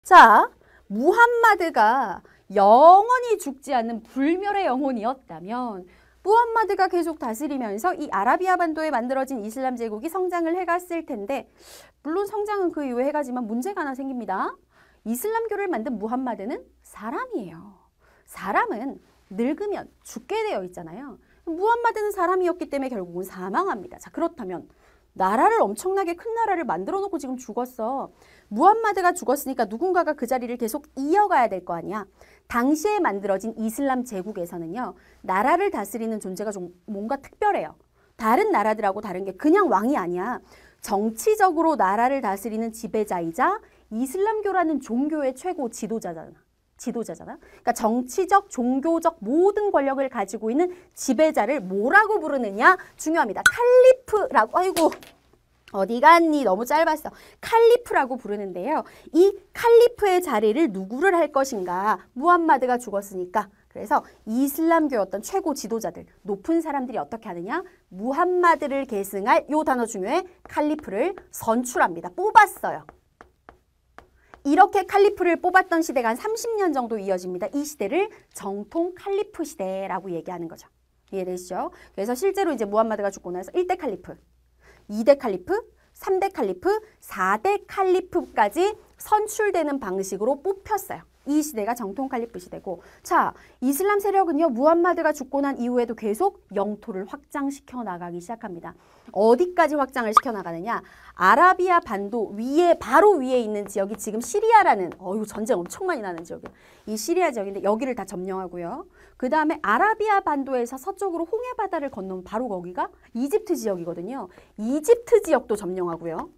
자, 무함마드가 영원히 죽지 않는 불멸의 영혼이었다면 무함마드가 계속 다스리면서 이 아라비아 반도에 만들어진 이슬람 제국이 성장을 해갔을 텐데 물론 성장은 그 이후에 해가지만 문제가 하나 생깁니다. 이슬람교를 만든 무함마드는 사람이에요. 사람은 늙으면 죽게 되어 있잖아요. 무함마드는 사람이었기 때문에 결국은 사망합니다. 자, 그렇다면 나라를 엄청나게 큰 나라를 만들어 놓고 지금 죽었어. 무함마드가 죽었으니까 누군가가 그 자리를 계속 이어가야 될 거 아니야. 당시에 만들어진 이슬람 제국에서는요. 나라를 다스리는 존재가 좀 뭔가 특별해요. 다른 나라들하고 다른 게 그냥 왕이 아니야. 정치적으로 나라를 다스리는 지배자이자 이슬람교라는 종교의 최고 지도자잖아. 그러니까 정치적, 종교적 모든 권력을 가지고 있는 지배자를 뭐라고 부르느냐 중요합니다. 칼리프라고, 아이고 어디 갔니? 너무 짧았어. 칼리프라고 부르는데요. 이 칼리프의 자리를 누구를 할 것인가? 무함마드가 죽었으니까. 그래서 이슬람교의 어떤 최고 지도자들, 높은 사람들이 어떻게 하느냐? 무함마드를 계승할 요 단어 중요해. 칼리프를 선출합니다. 뽑았어요. 이렇게 칼리프를 뽑았던 시대가 한 30년 정도 이어집니다. 이 시대를 정통 칼리프 시대라고 얘기하는 거죠. 이해되시죠? 그래서 실제로 이제 무함마드가 죽고 나서 1대 칼리프, 2대 칼리프, 3대 칼리프, 4대 칼리프까지 선출되는 방식으로 뽑혔어요. 이 시대가 정통 칼리프 시대고, 자, 이슬람 세력은요, 무함마드가 죽고 난 이후에도 계속 영토를 확장시켜 나가기 시작합니다. 어디까지 확장을 시켜 나가느냐? 아라비아 반도 위에, 바로 위에 있는 지역이 지금 시리아라는, 전쟁 엄청 많이 나는 지역이에요. 이 시리아 지역인데 여기를 다 점령하고요. 그 다음에 아라비아 반도에서 서쪽으로 홍해 바다를 건너면 바로 거기가 이집트 지역이거든요. 이집트 지역도 점령하고요.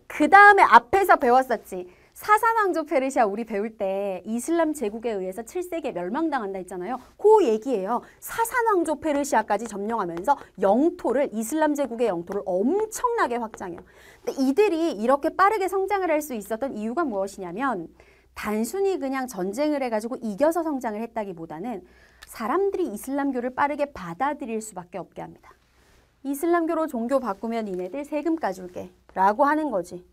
그 다음에 앞에서 배웠었지. 사산왕조 페르시아 우리 배울 때 이슬람 제국에 의해서 7세기에 멸망당한다 했잖아요. 그 얘기예요. 사산왕조 페르시아까지 점령하면서 영토를, 이슬람 제국의 영토를 엄청나게 확장해요. 근데 이들이 이렇게 빠르게 성장을 할 수 있었던 이유가 무엇이냐면 단순히 그냥 전쟁을 해가지고 이겨서 성장을 했다기보다는 사람들이 이슬람교를 빠르게 받아들일 수밖에 없게 합니다. 이슬람교로 종교 바꾸면 니네들 세금 까줄게 라고 하는 거지.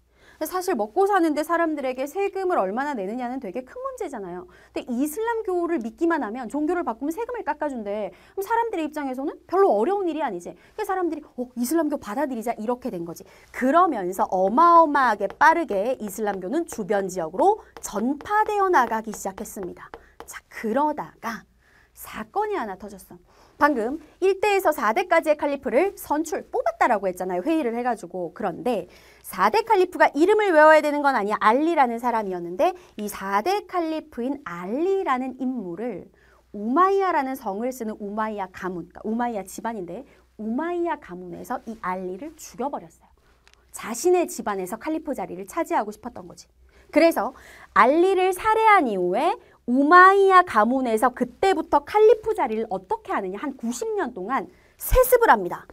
사실 먹고 사는데 사람들에게 세금을 얼마나 내느냐는 되게 큰 문제잖아요. 근데 이슬람교를 믿기만 하면 종교를 바꾸면 세금을 깎아준대. 그럼 사람들의 입장에서는 별로 어려운 일이 아니지. 그래서 사람들이 이슬람교 받아들이자 이렇게 된 거지. 그러면서 어마어마하게 빠르게 이슬람교는 주변 지역으로 전파되어 나가기 시작했습니다. 자, 그러다가 사건이 하나 터졌어. 방금 1대에서 4대까지의 칼리프를 뽑았다라고 했잖아요. 회의를 해가지고. 그런데 4대 칼리프가 이름을 외워야 되는 건 아니야. 알리라는 사람이었는데 이 4대 칼리프인 알리라는 인물을 우마이야라는 성을 쓰는 우마이야 가문, 그러니까 우마이야 집안인데 우마이야 가문에서 이 알리를 죽여버렸어요. 자신의 집안에서 칼리프 자리를 차지하고 싶었던 거지. 그래서 알리를 살해한 이후에 우마이야 가문에서 그때부터 칼리프 자리를 어떻게 하느냐, 한 90년 동안 세습을 합니다.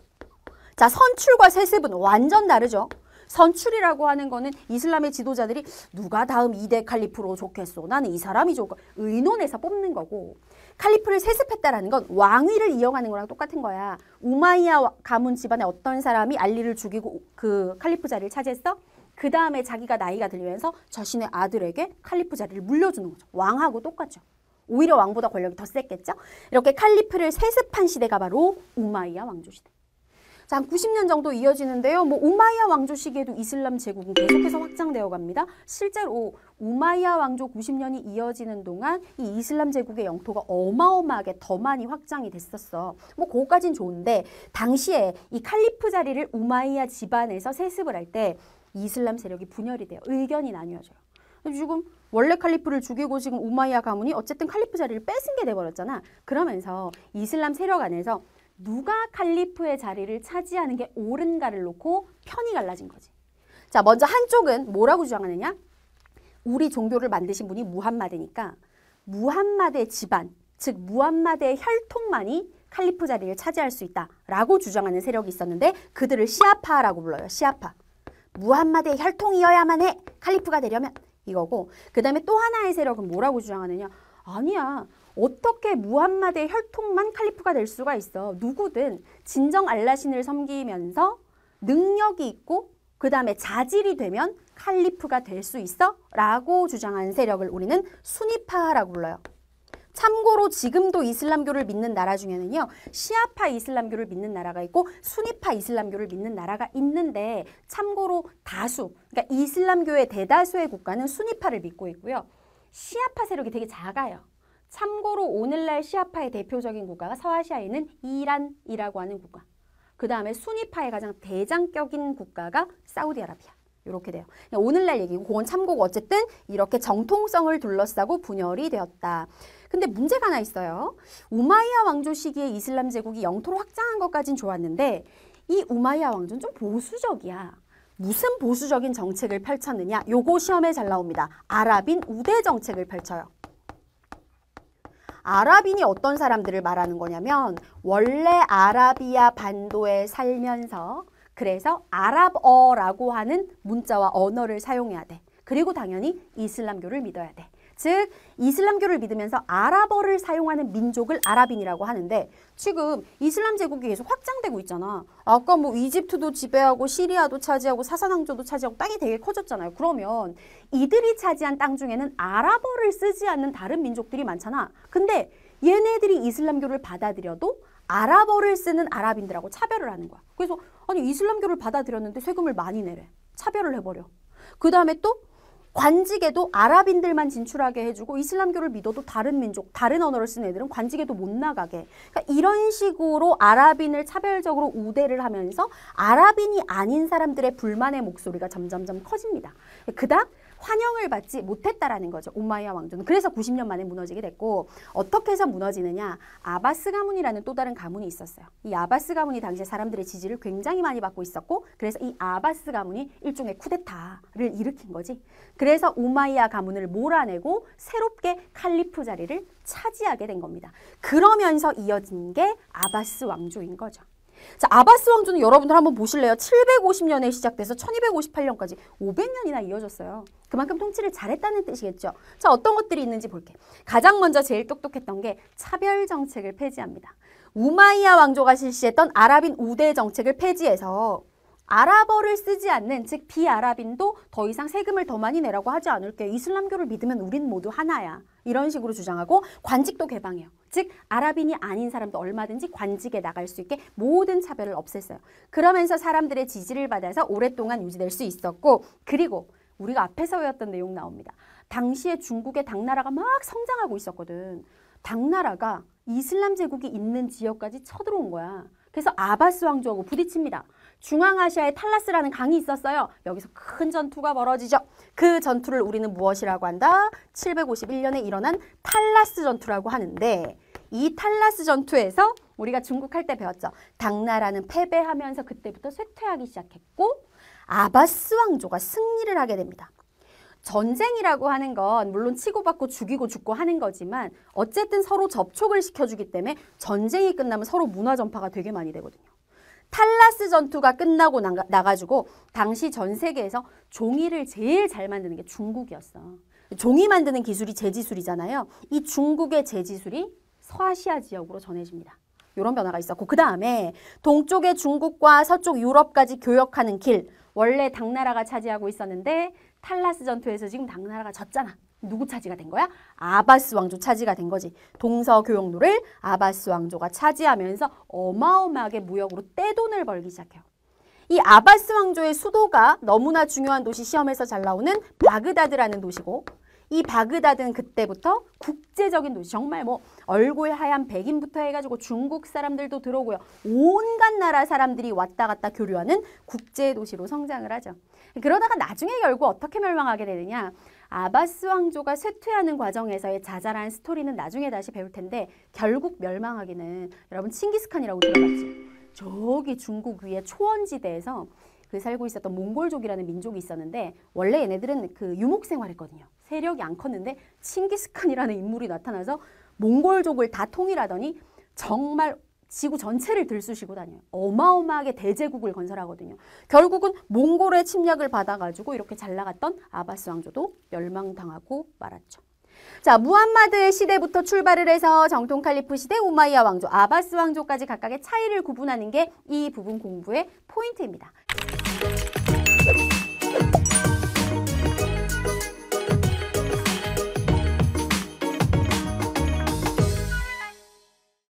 자, 선출과 세습은 완전 다르죠. 선출이라고 하는 거는 이슬람의 지도자들이 누가 다음 2대 칼리프로 좋겠어, 나는 이 사람이 좋고 의논해서 뽑는 거고, 칼리프를 세습했다라는 건 왕위를 이어가는 거랑 똑같은 거야. 우마이야 가문 집안의 어떤 사람이 알리를 죽이고 그 칼리프 자리를 차지했어? 그 다음에 자기가 나이가 들면서 자신의 아들에게 칼리프 자리를 물려주는 거죠. 왕하고 똑같죠. 오히려 왕보다 권력이 더 셌겠죠. 이렇게 칼리프를 세습한 시대가 바로 우마이야 왕조 시대. 자, 한 90년 정도 이어지는데요. 우마이야 왕조 시기에도 이슬람 제국은 계속해서 확장되어 갑니다. 실제로 우마이야 왕조 90년이 이어지는 동안 이 이슬람 제국의 영토가 어마어마하게 더 많이 확장이 됐었어. 그거까진 좋은데 당시에 이 칼리프 자리를 우마이야 집안에서 세습을 할 때 이슬람 세력이 분열이 돼요. 의견이 나뉘어져요. 지금 원래 칼리프를 죽이고 지금 우마이야 가문이 어쨌든 칼리프 자리를 뺏은 게 돼버렸잖아. 그러면서 이슬람 세력 안에서 누가 칼리프의 자리를 차지하는 게 옳은가를 놓고 편이 갈라진 거지. 자, 먼저 한쪽은 뭐라고 주장하느냐? 우리 종교를 만드신 분이 무함마드니까 무함마드의 집안, 즉 무함마드의 혈통만이 칼리프 자리를 차지할 수 있다라고 주장하는 세력이 있었는데 그들을 시아파라고 불러요. 시아파. 무함마드의 혈통이어야만 해. 칼리프가 되려면. 이거고, 그 다음에 또 하나의 세력은 뭐라고 주장하느냐? 아니야. 어떻게 무함마드의 혈통만 칼리프가 될 수가 있어. 누구든 진정 알라신을 섬기면서 능력이 있고 그 다음에 자질이 되면 칼리프가 될 수 있어? 라고 주장하는 세력을 우리는 수니파라고 불러요. 참고로 지금도 이슬람교를 믿는 나라 중에는요. 시아파 이슬람교를 믿는 나라가 있고 수니파 이슬람교를 믿는 나라가 있는데 참고로 다수, 그러니까 이슬람교의 대다수의 국가는 수니파를 믿고 있고요. 시아파 세력이 되게 작아요. 참고로 오늘날 시아파의 대표적인 국가가 서아시아에 있는 이란이라고 하는 국가. 그 다음에 수니파의 가장 대장격인 국가가 사우디아라비아. 이렇게 돼요. 오늘날 얘기고 그건 참고고 어쨌든 이렇게 정통성을 둘러싸고 분열이 되었다. 근데 문제가 하나 있어요. 우마이야 왕조 시기에 이슬람 제국이 영토를 확장한 것까진 좋았는데 이 우마이야 왕조는 좀 보수적이야. 무슨 보수적인 정책을 펼쳤느냐? 요거 시험에 잘 나옵니다. 아랍인 우대 정책을 펼쳐요. 아랍인이 어떤 사람들을 말하는 거냐면 원래 아라비아 반도에 살면서 그래서 아랍어라고 하는 문자와 언어를 사용해야 돼. 그리고 당연히 이슬람교를 믿어야 돼. 즉 이슬람교를 믿으면서 아랍어를 사용하는 민족을 아랍인이라고 하는데 지금 이슬람 제국이 계속 확장되고 있잖아. 아까 뭐 이집트도 지배하고 시리아도 차지하고 사산왕조도 차지하고 땅이 되게 커졌잖아요. 그러면 이들이 차지한 땅 중에는 아랍어를 쓰지 않는 다른 민족들이 많잖아. 근데 얘네들이 이슬람교를 받아들여도 아랍어를 쓰는 아랍인들하고 차별을 하는 거야. 그래서 아니 이슬람교를 받아들였는데 세금을 많이 내래. 차별을 해버려. 그 다음에 또 관직에도 아랍인들만 진출하게 해주고 이슬람교를 믿어도 다른 민족, 다른 언어를 쓰는 애들은 관직에도 못 나가게. 그러니까 이런 식으로 아랍인을 차별적으로 우대를 하면서 아랍인이 아닌 사람들의 불만의 목소리가 점점점 커집니다. 그닥 환영을 받지 못했다라는 거죠. 우마이야 왕조는. 그래서 90년 만에 무너지게 됐고 어떻게 해서 무너지느냐. 아바스 가문이라는 또 다른 가문이 있었어요. 이 아바스 가문이 당시에 사람들의 지지를 굉장히 많이 받고 있었고 그래서 이 아바스 가문이 일종의 쿠데타를 일으킨 거지. 그래서 우마이야 가문을 몰아내고 새롭게 칼리프 자리를 차지하게 된 겁니다. 그러면서 이어진 게 아바스 왕조인 거죠. 자, 아바스 왕조는 여러분들 한번 보실래요? 750년에 시작돼서 1258년까지 500년이나 이어졌어요. 그만큼 통치를 잘했다는 뜻이겠죠. 자, 어떤 것들이 있는지 볼게. 가장 먼저 제일 똑똑했던 게 차별 정책을 폐지합니다. 우마이야 왕조가 실시했던 아랍인 우대 정책을 폐지해서 아랍어를 쓰지 않는 즉 비아랍인도 더 이상 세금을 더 많이 내라고 하지 않을게. 이슬람교를 믿으면 우린 모두 하나야. 이런 식으로 주장하고 관직도 개방해요. 즉 아랍인이 아닌 사람도 얼마든지 관직에 나갈 수 있게 모든 차별을 없앴어요. 그러면서 사람들의 지지를 받아서 오랫동안 유지될 수 있었고 그리고 우리가 앞에서 외웠던 내용 나옵니다. 당시에 중국의 당나라가 막 성장하고 있었거든. 당나라가 이슬람 제국이 있는 지역까지 쳐들어온 거야. 그래서 아바스 왕조하고 부딪힙니다. 중앙아시아에 탈라스라는 강이 있었어요. 여기서 큰 전투가 벌어지죠. 그 전투를 우리는 무엇이라고 한다? 751년에 일어난 탈라스 전투라고 하는데 이 탈라스 전투에서 우리가 중국 할 때 배웠죠. 당나라는 패배하면서 그때부터 쇠퇴하기 시작했고 아바스 왕조가 승리를 하게 됩니다. 전쟁이라고 하는 건 물론 치고받고 죽이고 죽고 하는 거지만 어쨌든 서로 접촉을 시켜주기 때문에 전쟁이 끝나면 서로 문화 전파가 되게 많이 되거든요. 탈라스 전투가 끝나고 나가지고 당시 전 세계에서 종이를 제일 잘 만드는 게 중국이었어. 종이 만드는 기술이 제지술이잖아요. 이 중국의 제지술이 서아시아 지역으로 전해집니다. 이런 변화가 있었고 그 다음에 동쪽의 중국과 서쪽 유럽까지 교역하는 길 원래 당나라가 차지하고 있었는데 탈라스 전투에서 지금 당나라가 졌잖아. 누구 차지가 된 거야? 아바스 왕조 차지가 된 거지. 동서교역로를 아바스 왕조가 차지하면서 어마어마하게 무역으로 떼돈을 벌기 시작해요. 이 아바스 왕조의 수도가 너무나 중요한 도시 시험에서 잘 나오는 바그다드라는 도시고 이 바그다드는 그때부터 국제적인 도시 정말 뭐 얼굴 하얀 백인부터 해가지고 중국 사람들도 들어오고요. 온갖 나라 사람들이 왔다 갔다 교류하는 국제 도시로 성장을 하죠. 그러다가 나중에 결국 어떻게 멸망하게 되느냐. 아바스 왕조가 쇠퇴하는 과정에서의 자잘한 스토리는 나중에 다시 배울 텐데 결국 멸망하기는 여러분 칭기스칸이라고 들어봤지? 저기 중국 위에 초원지대에서 그 살고 있었던 몽골족이라는 민족이 있었는데 원래 얘네들은 그 유목 생활했거든요. 세력이 안 컸는데 칭기스칸이라는 인물이 나타나서 몽골족을 다 통일하더니 정말 지구 전체를 들쑤시고 다녀요. 어마어마하게 대제국을 건설하거든요. 결국은 몽골의 침략을 받아가지고 이렇게 잘 나갔던 아바스 왕조도 멸망당하고 말았죠. 자, 무함마드의 시대부터 출발을 해서 정통 칼리프 시대, 우마이야 왕조, 아바스 왕조까지 각각의 차이를 구분하는 게 이 부분 공부의 포인트입니다.